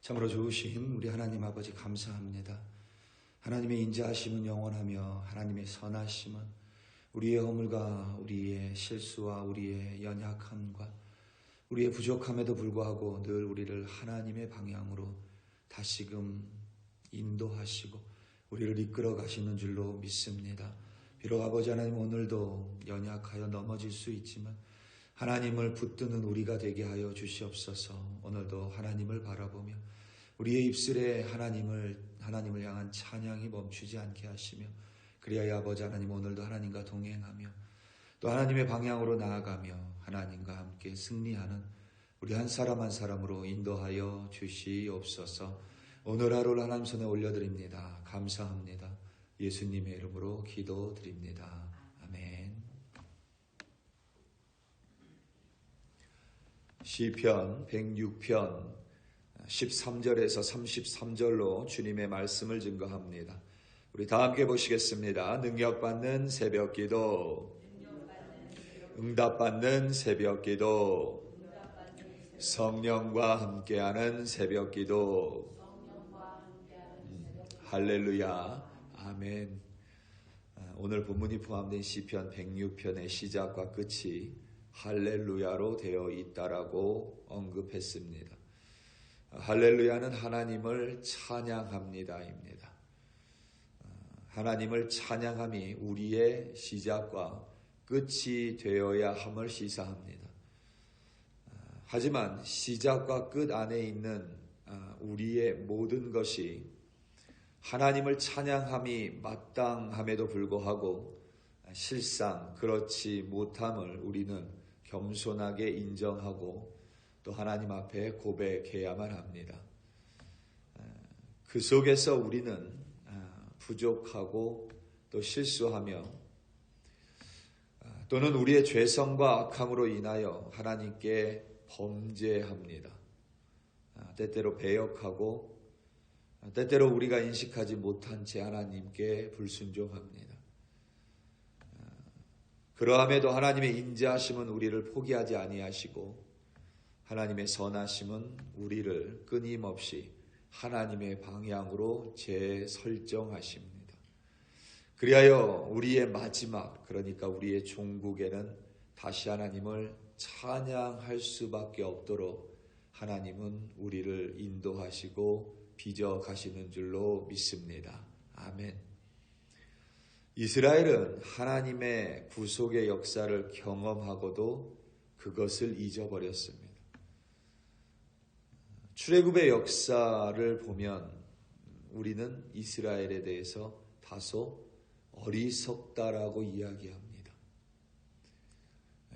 참으로 좋으신 우리 하나님 아버지 감사합니다. 하나님의 인자하심은 영원하며 하나님의 선하심은 우리의 허물과 우리의 실수와 우리의 연약함과 우리의 부족함에도 불구하고 늘 우리를 하나님의 방향으로 다시금 인도하시고 우리를 이끌어 가시는 줄로 믿습니다. 비록 아버지 하나님 오늘도 연약하여 넘어질 수 있지만 하나님을 붙드는 우리가 되게 하여 주시옵소서. 오늘도 하나님을 바라보며 우리의 입술에 하나님을 향한 찬양이 멈추지 않게 하시며 그리하여 아버지 하나님 오늘도 하나님과 동행하며 또 하나님의 방향으로 나아가며 하나님과 함께 승리하는 우리 한 사람 한 사람으로 인도하여 주시옵소서. 오늘 하루를 하나님 손에 올려드립니다. 감사합니다. 예수님의 이름으로 기도드립니다. 아멘. 시편 106편 13절에서 33절로 주님의 말씀을 증거합니다. 우리 다 함께 보시겠습니다. 능력받는 새벽기도, 응답받는 새벽기도, 성령과 함께하는 새벽기도. 할렐루야. 아멘. 오늘 본문이 포함된 시편 106편의 시작과 끝이 할렐루야로 되어 있다라고 언급했습니다. 할렐루야는 하나님을 찬양합니다입니다. 하나님을 찬양함이 우리의 시작과 끝이 되어야 함을 시사합니다. 하지만 시작과 끝 안에 있는 우리의 모든 것이 하나님을 찬양함이 마땅함에도 불구하고 실상 그렇지 못함을 우리는 겸손하게 인정하고 또 하나님 앞에 고백해야만 합니다. 그 속에서 우리는 부족하고 또 실수하며 또는 우리의 죄성과 악함으로 인하여 하나님께 범죄합니다. 때때로 배역하고 때때로 우리가 인식하지 못한 채 하나님께 불순종합니다. 그러함에도 하나님의 인자하심은 우리를 포기하지 아니하시고 하나님의 선하심은 우리를 끊임없이 하나님의 방향으로 재설정하십니다. 그리하여 우리의 마지막, 그러니까 우리의 종국에는 다시 하나님을 찬양할 수밖에 없도록 하나님은 우리를 인도하시고 빚어가시는 줄로 믿습니다. 아멘. 이스라엘은 하나님의 구속의 역사를 경험하고도 그것을 잊어버렸습니다. 출애굽의 역사를 보면 우리는 이스라엘에 대해서 다소 어리석다라고 이야기합니다.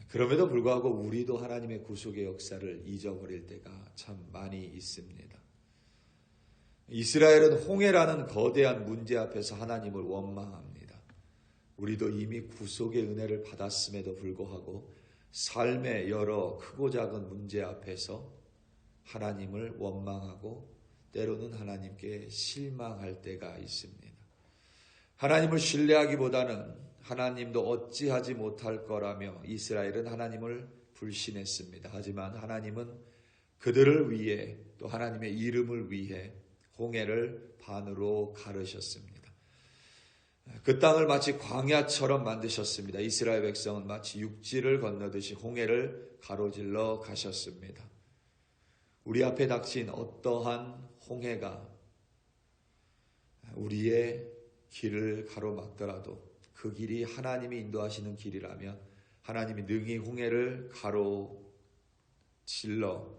그럼에도 불구하고 우리도 하나님의 구속의 역사를 잊어버릴 때가 참 많이 있습니다. 이스라엘은 홍해라는 거대한 문제 앞에서 하나님을 원망합니다. 우리도 이미 구속의 은혜를 받았음에도 불구하고 삶의 여러 크고 작은 문제 앞에서 하나님을 원망하고 때로는 하나님께 실망할 때가 있습니다. 하나님을 신뢰하기보다는 하나님도 어찌하지 못할 거라며 이스라엘은 하나님을 불신했습니다. 하지만 하나님은 그들을 위해 또 하나님의 이름을 위해 홍해를 반으로 가르셨습니다. 그 땅을 마치 광야처럼 만드셨습니다. 이스라엘 백성은 마치 육지를 건너듯이 홍해를 가로질러 가셨습니다. 우리 앞에 닥친 어떠한 홍해가 우리의 길을 가로막더라도 그 길이 하나님이 인도하시는 길이라면 하나님이 능히 홍해를 가로질러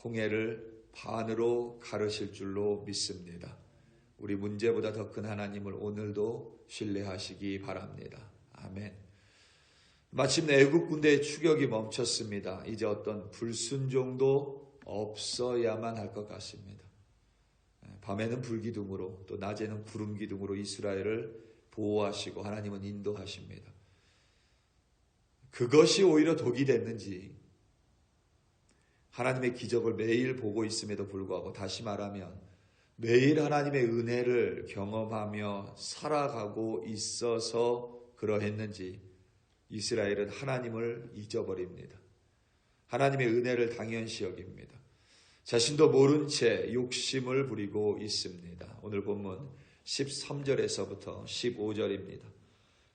홍해를 반으로 가르실 줄로 믿습니다. 우리 문제보다 더 큰 하나님을 오늘도 신뢰하시기 바랍니다. 아멘. 마침내 애국 군대의 추격이 멈췄습니다. 이제 어떤 불순종도 없어야만 할 것 같습니다. 밤에는 불기둥으로 또 낮에는 구름기둥으로 이스라엘을 보호하시고 하나님은 인도하십니다. 그것이 오히려 독이 됐는지 하나님의 기적을 매일 보고 있음에도 불구하고 다시 말하면 매일 하나님의 은혜를 경험하며 살아가고 있어서 그러했는지 이스라엘은 하나님을 잊어버립니다. 하나님의 은혜를 당연시 여깁니다. 자신도 모른 채 욕심을 부리고 있습니다. 오늘 본문 13절에서부터 15절입니다.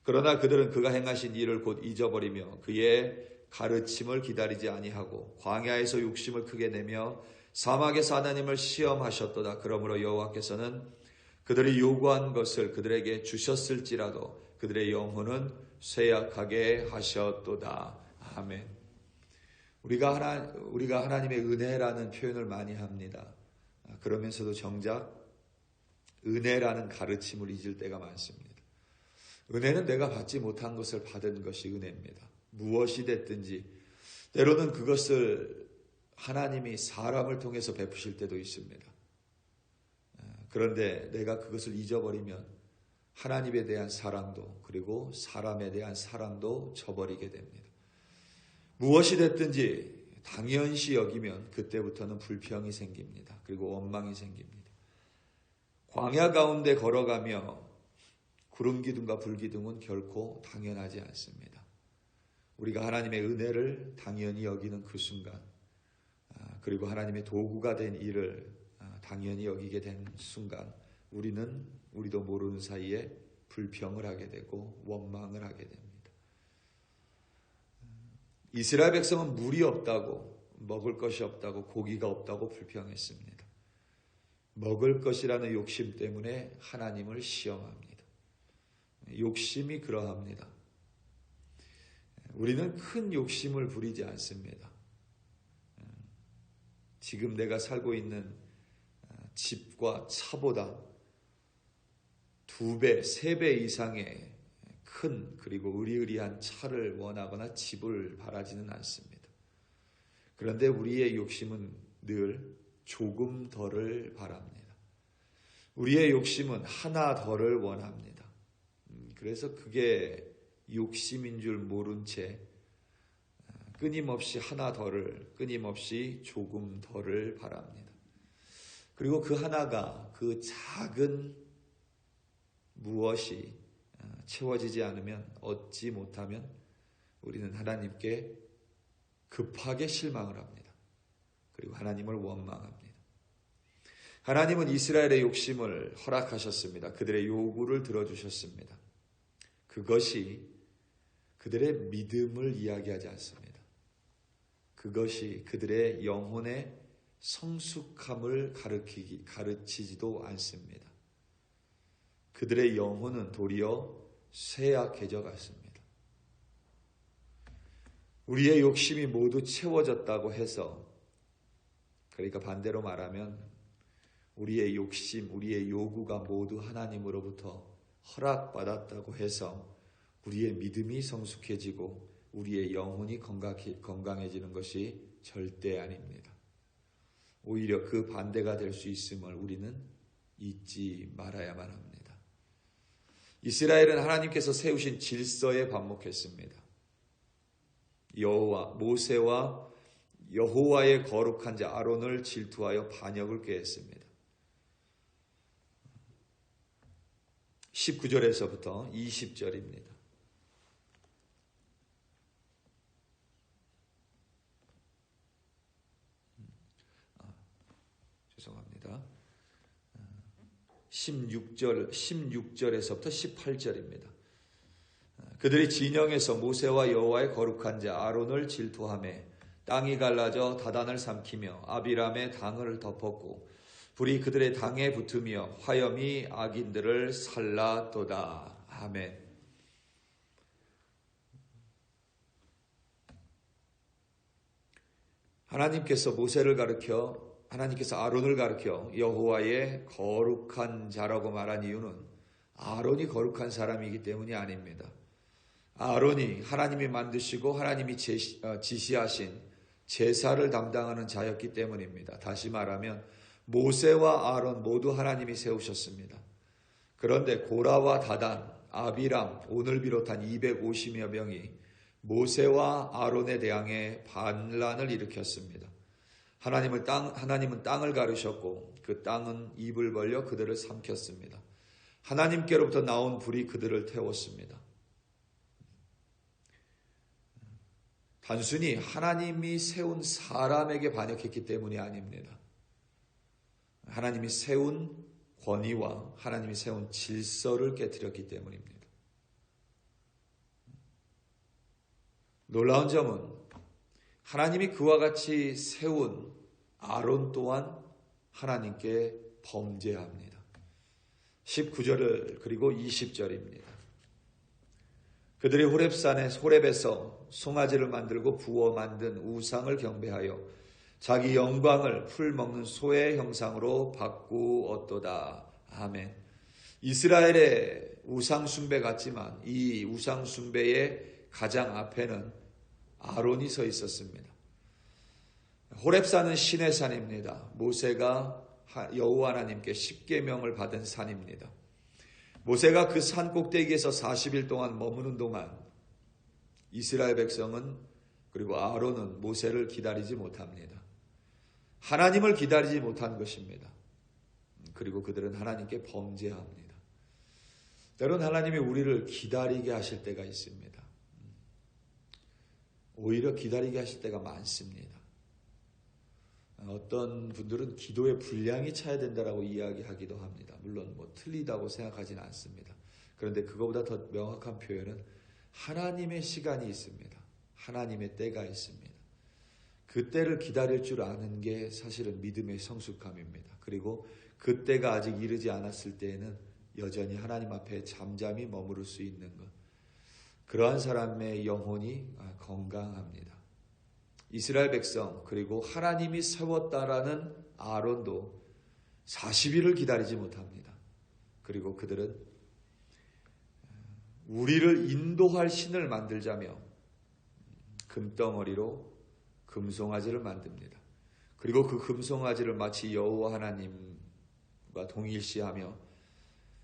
그러나 그들은 그가 행하신 일을 곧 잊어버리며 그의 가르침을 기다리지 아니하고 광야에서 욕심을 크게 내며 사막에서 하나님을 시험하셨도다. 그러므로 여호와께서는 그들이 요구한 것을 그들에게 주셨을지라도 그들의 영혼은 쇠약하게 하셨도다. 아멘. 우리가 하나님의 은혜라는 표현을 많이 합니다. 그러면서도 정작 은혜라는 가르침을 잊을 때가 많습니다. 은혜는 내가 받지 못한 것을 받은 것이 은혜입니다. 무엇이 됐든지 때로는 그것을 하나님이 사람을 통해서 베푸실 때도 있습니다. 그런데 내가 그것을 잊어버리면 하나님에 대한 사랑도 그리고 사람에 대한 사랑도 저버리게 됩니다. 무엇이 됐든지 당연시 여기면 그때부터는 불평이 생깁니다. 그리고 원망이 생깁니다. 광야 가운데 걸어가며 구름 기둥과 불 기둥은 결코 당연하지 않습니다. 우리가 하나님의 은혜를 당연히 여기는 그 순간, 그리고 하나님의 도구가 된 일을 당연히 여기게 된 순간, 우리도 모르는 사이에 불평을 하게 되고 원망을 하게 됩니다. 이스라엘 백성은 물이 없다고, 먹을 것이 없다고, 고기가 없다고 불평했습니다. 먹을 것이라는 욕심 때문에 하나님을 시험합니다. 욕심이 그러합니다. 우리는 큰 욕심을 부리지 않습니다. 지금 내가 살고 있는 집과 차보다 2배, 3배 이상의 큰 그리고 의리의리한 차를 원하거나 집을 바라지는 않습니다. 그런데 우리의 욕심은 늘 조금 더를 바랍니다. 우리의 욕심은 하나 더를 원합니다. 그래서 그게 욕심인 줄 모른 채 끊임없이 하나 더를, 끊임없이 조금 더를 바랍니다. 그리고 그 하나가, 그 작은 무엇이 채워지지 않으면, 얻지 못하면 우리는 하나님께 급하게 실망을 합니다. 그리고 하나님을 원망합니다. 하나님은 이스라엘의 욕심을 허락하셨습니다. 그들의 요구를 들어주셨습니다. 그것이 그들의 믿음을 이야기하지 않습니다. 그것이 그들의 영혼의 성숙함을 가르치지도 않습니다. 그들의 영혼은 도리어 쇠약해져 갔습니다. 우리의 욕심이 모두 채워졌다고 해서, 그러니까 반대로 말하면 우리의 욕심, 우리의 요구가 모두 하나님으로부터 허락받았다고 해서 우리의 믿음이 성숙해지고 우리의 영혼이 건강해지는 것이 절대 아닙니다. 오히려 그 반대가 될 수 있음을 우리는 잊지 말아야만 합니다. 이스라엘은 하나님께서 세우신 질서에 반목했습니다. 모세와 여호와의 거룩한 자 아론을 질투하여 반역을 꾀했습니다. 19절에서부터 20절입니다. 죄송합니다. 16절에서부터 18절입니다. 그들이 진영에서 모세와 여호와의 거룩한 자 아론을 질투하며 땅이 갈라져 다단을 삼키며 아비람의 당을 덮었고 불이 그들의 당에 붙으며 화염이 악인들을 살랐도다. 아멘. 하나님께서 아론을 가르쳐 여호와의 거룩한 자라고 말한 이유는 아론이 거룩한 사람이기 때문이 아닙니다. 아론이 하나님이 만드시고 하나님이 지시하신 제사를 담당하는 자였기 때문입니다. 다시 말하면 모세와 아론 모두 하나님이 세우셨습니다. 그런데 고라와 다단, 아비람, 오늘 비롯한 250여 명이 모세와 아론에 대항해 반란을 일으켰습니다. 하나님은 땅을 가르셨고 그 땅은 입을 벌려 그들을 삼켰습니다. 하나님께로부터 나온 불이 그들을 태웠습니다. 단순히 하나님이 세운 사람에게 반역했기 때문이 아닙니다. 하나님이 세운 권위와 하나님이 세운 질서를 깨뜨렸기 때문입니다. 놀라운 점은 하나님이 그와 같이 세운 아론 또한 하나님께 범죄합니다. 19절 그리고 20절입니다. 그들이 호렙에서 송아지를 만들고 부어 만든 우상을 경배하여 자기 영광을 풀 먹는 소의 형상으로 바꾸었도다. 아멘. 이스라엘의 우상 숭배 같지만 이 우상 숭배의 가장 앞에는 아론이 서 있었습니다. 호렙산은 신의 산입니다. 모세가 여호와 하나님께 십계명을 받은 산입니다. 모세가 그 산 꼭대기에서 40일 동안 머무는 동안 이스라엘 백성은 그리고 아론은 모세를 기다리지 못합니다. 하나님을 기다리지 못한 것입니다. 그리고 그들은 하나님께 범죄합니다. 때론 하나님이 우리를 기다리게 하실 때가 있습니다. 오히려 기다리게 하실 때가 많습니다. 어떤 분들은 기도의 분량이 차야 된다라고 이야기하기도 합니다. 물론 틀리다고 생각하지는 않습니다. 그런데 그거보다 더 명확한 표현은 하나님의 시간이 있습니다. 하나님의 때가 있습니다. 그 때를 기다릴 줄 아는 게 사실은 믿음의 성숙함입니다. 그리고 그 때가 아직 이르지 않았을 때에는 여전히 하나님 앞에 잠잠히 머무를 수 있는 것. 그러한 사람의 영혼이 건강합니다. 이스라엘 백성 그리고 하나님이 세웠다라는 아론도 40일을 기다리지 못합니다. 그리고 그들은 우리를 인도할 신을 만들자며 금덩어리로 금송아지를 만듭니다. 그리고 그 금송아지를 마치 여호와 하나님과 동일시하며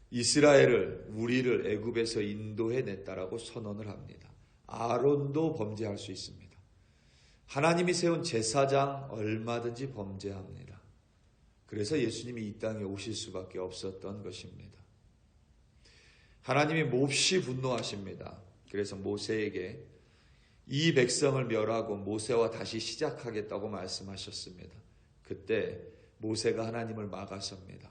이스라엘을 우리를 애굽에서 인도해냈다라고 선언을 합니다. 아론도 범죄할 수 있습니다. 하나님이 세운 제사장 얼마든지 범죄합니다. 그래서 예수님이 이 땅에 오실 수밖에 없었던 것입니다. 하나님이 몹시 분노하십니다. 그래서 모세에게 이 백성을 멸하고 모세와 다시 시작하겠다고 말씀하셨습니다. 그때 모세가 하나님을 막아섭니다.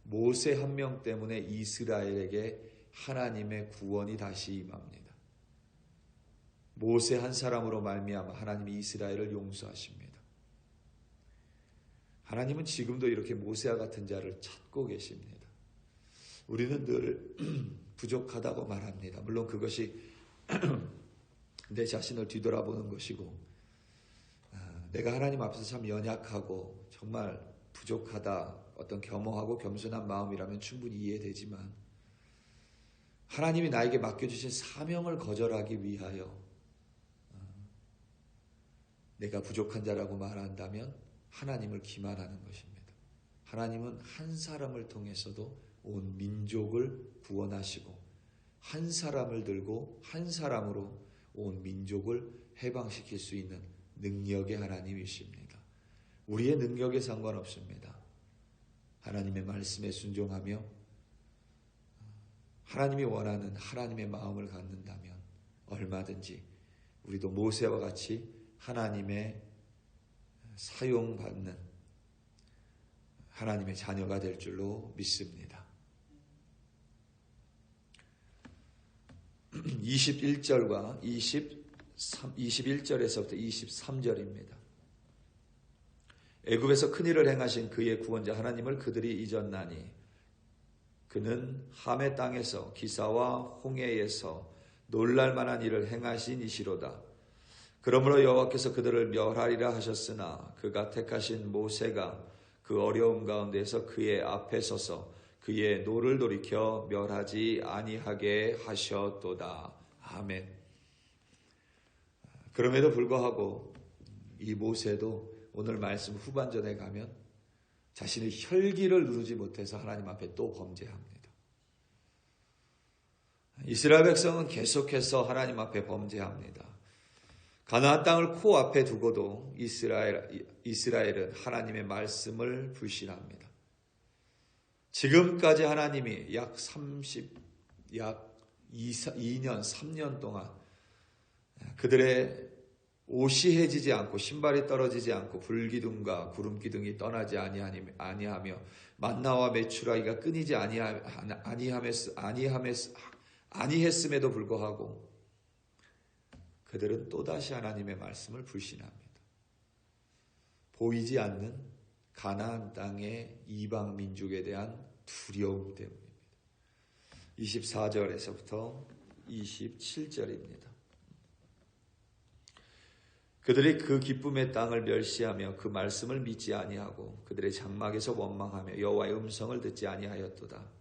모세 한 명 때문에 이스라엘에게 하나님의 구원이 다시 임합니다. 모세 한 사람으로 말미암아 하나님이 이스라엘을 용서하십니다. 하나님은 지금도 이렇게 모세와 같은 자를 찾고 계십니다. 우리는 늘 부족하다고 말합니다. 물론 그것이 내 자신을 뒤돌아보는 것이고 내가 하나님 앞에서 참 연약하고 정말 부족하다, 어떤 겸허하고 겸손한 마음이라면 충분히 이해되지만 하나님이 나에게 맡겨주신 사명을 거절하기 위하여 내가 부족한 자라고 말한다면 하나님을 기만하는 것입니다. 하나님은 한 사람을 통해서도 온 민족을 구원하시고 한 사람을 들고 한 사람으로 온 민족을 해방시킬 수 있는 능력의 하나님이십니다. 우리의 능력에 상관없습니다. 하나님의 말씀에 순종하며 하나님이 원하는 하나님의 마음을 갖는다면 얼마든지 우리도 모세와 같이 하나님의 사용받는 하나님의 자녀가 될 줄로 믿습니다. 21절과 21절에서부터 23절입니다. 애굽에서 큰일을 행하신 그의 구원자 하나님을 그들이 잊었나니 그는 함의 땅에서 기사와 홍해에서 놀랄만한 일을 행하신 이시로다. 그러므로 여호와께서 그들을 멸하리라 하셨으나 그가 택하신 모세가 그 어려움 가운데서 그의 앞에 서서 그의 노를 돌이켜 멸하지 아니하게 하셨도다. 아멘. 그럼에도 불구하고 이 모세도 오늘 말씀 후반전에 가면 자신의 혈기를 누르지 못해서 하나님 앞에 또 범죄합니다. 이스라엘 백성은 계속해서 하나님 앞에 범죄합니다. 가나안 땅을 코앞에 두고도 이스라엘은 하나님의 말씀을 불신합니다. 지금까지 하나님이 약 2년, 3년 동안 그들의 옷이 해지지 않고 신발이 떨어지지 않고 불기둥과 구름기둥이 떠나지 아니하며 만나와 메추라기가 끊이지 아니했음에도 불구하고 그들은 또다시 하나님의 말씀을 불신합니다. 보이지 않는 가나안 땅의 이방 민족에 대한 두려움 때문입니다. 24절에서부터 27절입니다. 그들이 그 기쁨의 땅을 멸시하며 그 말씀을 믿지 아니하고 그들의 장막에서 원망하며 여호와의 음성을 듣지 아니하였도다.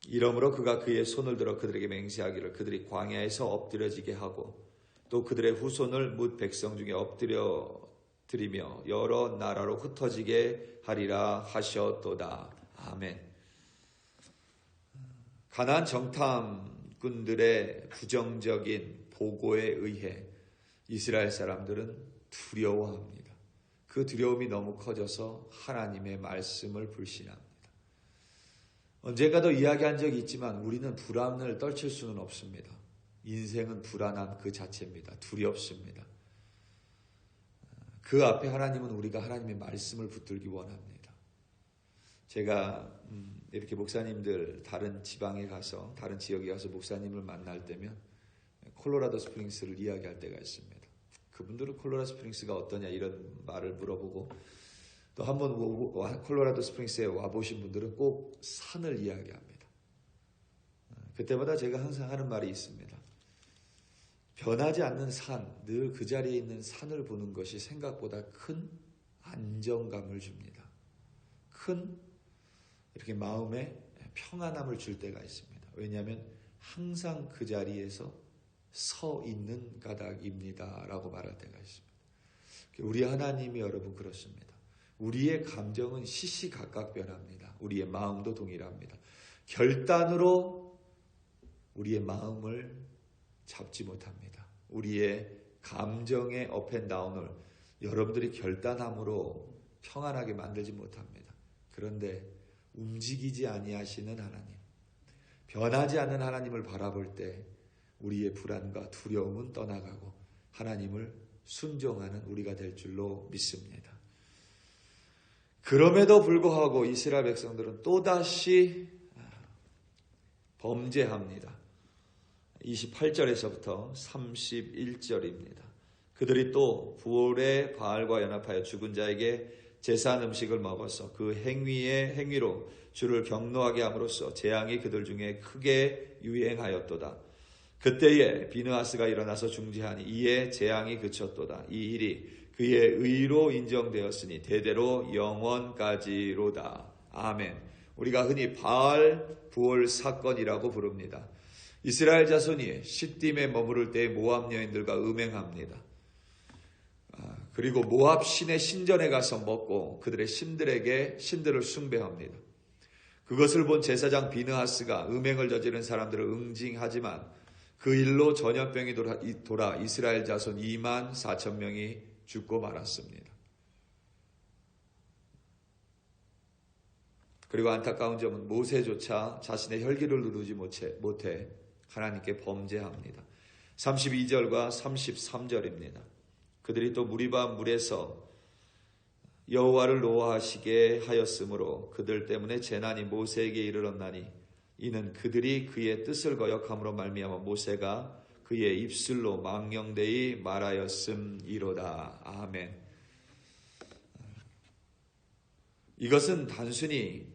이러므로 그가 그의 손을 들어 그들에게 맹세하기를 그들이 광야에서 엎드려지게 하고 또 그들의 후손을 뭇 백성 중에 엎드려 드리며 여러 나라로 흩어지게 하리라 하셨도다. 아멘. 가나안 정탐꾼들의 부정적인 보고에 의해 이스라엘 사람들은 두려워합니다. 그 두려움이 너무 커져서 하나님의 말씀을 불신합니다. 언젠가도 이야기한 적이 있지만 우리는 불안을 떨칠 수는 없습니다. 인생은 불안함 그 자체입니다. 두렵습니다. 그 앞에 하나님은 우리가 하나님의 말씀을 붙들기 원합니다. 제가 이렇게 목사님들 다른 지방에 가서 다른 지역에 가서 목사님을 만날 때면 콜로라도 스프링스를 이야기할 때가 있습니다. 그분들은 콜로라도 스프링스가 어떠냐 이런 말을 물어보고 또 한번 콜로라도 스프링스에 와보신 분들은 꼭 산을 이야기합니다. 그때마다 제가 항상 하는 말이 있습니다. 변하지 않는 산, 늘 그 자리에 있는 산을 보는 것이 생각보다 큰 안정감을 줍니다. 큰 이렇게 마음에 평안함을 줄 때가 있습니다. 왜냐하면 항상 그 자리에서 서 있는 까닭입니다 라고 말할 때가 있습니다. 우리 하나님이 여러분 그렇습니다. 우리의 감정은 시시각각 변합니다. 우리의 마음도 동일합니다. 결단으로 우리의 마음을 잡지 못합니다. 우리의 감정의 업앤다운을 여러분들이 결단함으로 평안하게 만들지 못합니다. 그런데 움직이지 아니하시는 하나님, 변하지 않는 하나님을 바라볼 때 우리의 불안과 두려움은 떠나가고 하나님을 순종하는 우리가 될 줄로 믿습니다. 그럼에도 불구하고 이스라엘 백성들은 또다시 범죄합니다. 28절에서부터 31절입니다. 그들이 또 부올의 바알과 연합하여 죽은 자에게 제사한 음식을 먹어서 그 행위로 주를 경노하게 함으로써 재앙이 그들 중에 크게 유행하였도다. 그때에 비느하스가 일어나서 중재하니 이에 재앙이 그쳤도다. 이 일이 그의 의로 인정되었으니 대대로 영원까지로다. 아멘. 우리가 흔히 바알 부올 사건이라고 부릅니다. 이스라엘 자손이 시딤에 머무를 때 모압 여인들과 음행합니다. 그리고 모압 신의 신전에 가서 먹고 그들의 신들을 숭배합니다. 그것을 본 제사장 비느하스가 음행을 저지른 사람들을 응징하지만 그 일로 전염병이 돌아 이스라엘 자손 2만 4천 명이 죽고 말았습니다. 그리고 안타까운 점은 모세조차 자신의 혈기를 누르지 못해 하나님께 범죄합니다. 32절과 33절입니다. 그들이 또 무리바 물에서 여호와를 노하시게 하였으므로 그들 때문에 재난이 모세에게 이르렀나니 이는 그들이 그의 뜻을 거역함으로 말미암아 모세가 그의 입술로 망령되이 말하였음이로다. 아멘. 이것은 단순히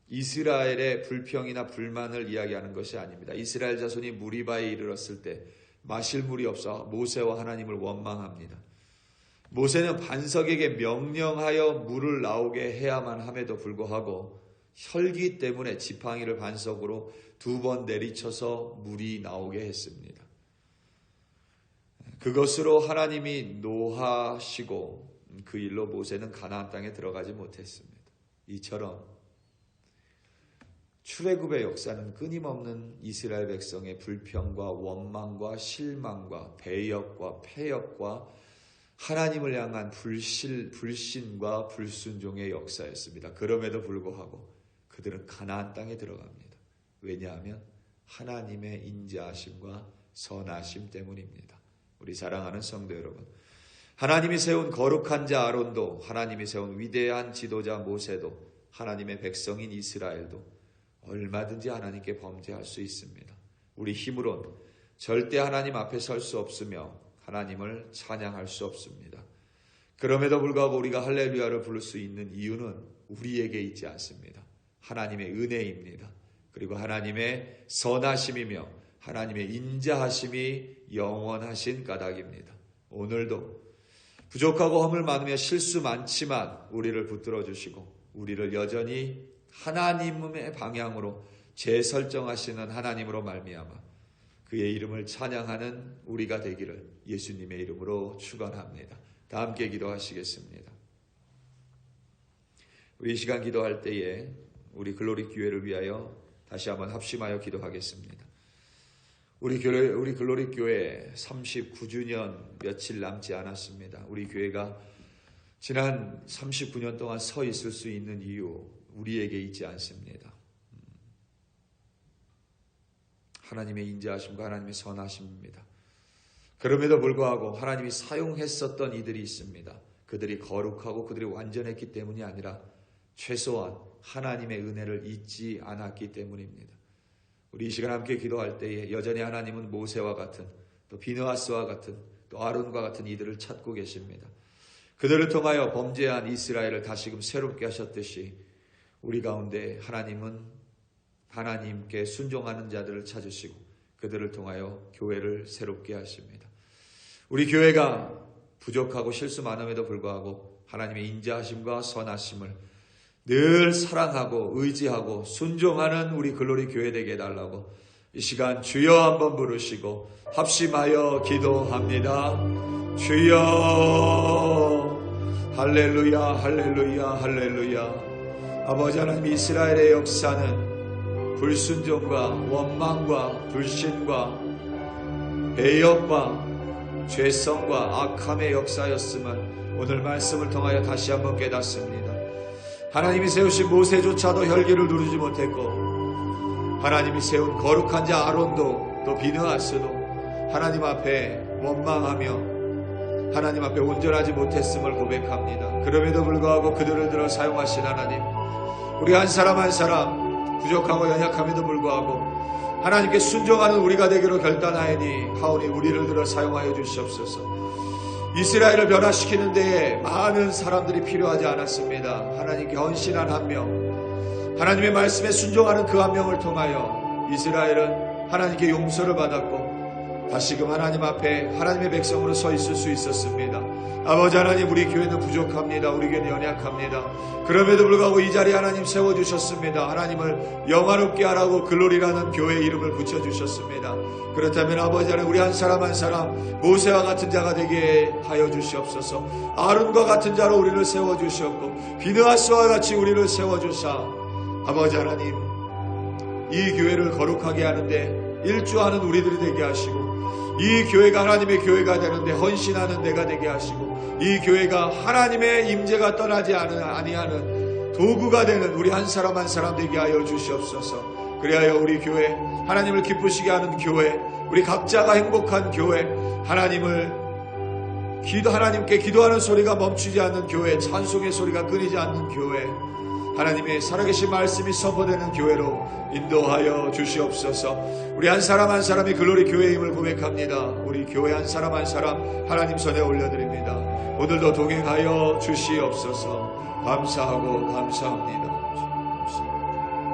이스라엘의 불평이나 불만을 이야기하는 것이 아닙니다. 이스라엘 자손이 무리바에 이르렀을 때 마실 물이 없어 모세와 하나님을 원망합니다. 모세는 반석에게 명령하여 물을 나오게 해야만 함에도 불구하고 혈기 때문에 지팡이를 반석으로 2번 내리쳐서 물이 나오게 했습니다. 그것으로 하나님이 노하시고 그 일로 모세는 가나안 땅에 들어가지 못했습니다. 이처럼 출애굽의 역사는 끊임없는 이스라엘 백성의 불평과 원망과 실망과 배역과 패역과 하나님을 향한 불신과 불순종의 역사였습니다. 그럼에도 불구하고 그들은 가나안 땅에 들어갑니다. 왜냐하면 하나님의 인자하심과 선하심 때문입니다. 우리 사랑하는 성도 여러분, 하나님이 세운 거룩한 자 아론도, 하나님이 세운 위대한 지도자 모세도, 하나님의 백성인 이스라엘도 얼마든지 하나님께 범죄할 수 있습니다. 우리 힘으론 절대 하나님 앞에 설 수 없으며 하나님을 찬양할 수 없습니다. 그럼에도 불구하고 우리가 할렐루야를 부를 수 있는 이유는 우리에게 있지 않습니다. 하나님의 은혜입니다. 그리고 하나님의 선하심이며 하나님의 인자하심이 영원하신 까닭입니다. 오늘도 부족하고 허물 많으며 실수 많지만 우리를 붙들어 주시고 우리를 여전히 하나님의 방향으로 재설정하시는 하나님으로 말미암아 그의 이름을 찬양하는 우리가 되기를 예수님의 이름으로 축원합니다. 다 함께 기도하시겠습니다. 우리 이 시간 기도할 때에 우리 글로리 교회를 위하여 다시 한번 합심하여 기도하겠습니다. 우리 글로리 교회 39주년 며칠 남지 않았습니다. 우리 교회가 지난 39년 동안 서 있을 수 있는 이유 우리에게 있지 않습니다. 하나님의 인자하심과 하나님의 선하심입니다. 그럼에도 불구하고 하나님이 사용했었던 이들이 있습니다. 그들이 거룩하고 그들이 완전했기 때문이 아니라 최소한 하나님의 은혜를 잊지 않았기 때문입니다. 우리 이 시간 함께 기도할 때에 여전히 하나님은 모세와 같은 또 비느하스와 같은 또 아론과 같은 이들을 찾고 계십니다. 그들을 통하여 범죄한 이스라엘을 다시금 새롭게 하셨듯이 우리 가운데 하나님은 하나님께 순종하는 자들을 찾으시고 그들을 통하여 교회를 새롭게 하십니다. 우리 교회가 부족하고 실수 많음에도 불구하고 하나님의 인자하심과 선하심을 늘 사랑하고 의지하고 순종하는 우리 글로리 교회 되게 해달라고 이 시간 주여 한번 부르시고 합심하여 기도합니다. 주여 할렐루야 할렐루야 할렐루야. 아버지 하나님, 이스라엘의 역사는 불순종과 원망과 불신과 배역과 죄성과 악함의 역사였음을 오늘 말씀을 통하여 다시 한번 깨닫습니다. 하나님이 세우신 모세조차도 혈기를 누르지 못했고 하나님이 세운 거룩한 자 아론도 또 비느하스도 하나님 앞에 원망하며 하나님 앞에 온전하지 못했음을 고백합니다. 그럼에도 불구하고 그들을 들어 사용하신 하나님, 우리 한 사람 한 사람 부족하고 연약함에도 불구하고 하나님께 순종하는 우리가 되기로 결단하였니 하오니 우리를 들어 사용하여 주시옵소서. 이스라엘을 변화시키는 데에 많은 사람들이 필요하지 않았습니다. 하나님께 헌신한 한 명, 하나님의 말씀에 순종하는 그 한 명을 통하여 이스라엘은 하나님께 용서를 받았고 다시금 하나님 앞에 하나님의 백성으로 서 있을 수 있었습니다. 아버지 하나님, 우리 교회는 부족합니다. 우리 교회는 연약합니다. 그럼에도 불구하고 이 자리에 하나님 세워주셨습니다. 하나님을 영화롭게 하라고 글로리라는 교회 이름을 붙여주셨습니다. 그렇다면 아버지 하나님, 우리 한 사람 한 사람 모세와 같은 자가 되게 하여 주시옵소서. 아론과 같은 자로 우리를 세워주셨고 비느하스와 같이 우리를 세워주사 아버지 하나님, 이 교회를 거룩하게 하는데 일조하는 우리들이 되게 하시고 이 교회가 하나님의 교회가 되는데 헌신하는 데가 되게 하시고 이 교회가 하나님의 임재가 떠나지 아니하는 도구가 되는 우리 한 사람 한 사람 되게 하여 주시옵소서. 그리하여 우리 교회, 하나님을 기쁘시게 하는 교회, 우리 각자가 행복한 교회, 하나님께 기도하는 소리가 멈추지 않는 교회, 찬송의 소리가 끊이지 않는 교회, 하나님의 살아계신 말씀이 선포되는 교회로 인도하여 주시옵소서. 우리 한 사람 한 사람이 글로리 교회임을 고백합니다. 우리 교회 한 사람 한 사람 하나님 손에 올려드립니다. 오늘도 동행하여 주시옵소서. 감사하고 감사합니다.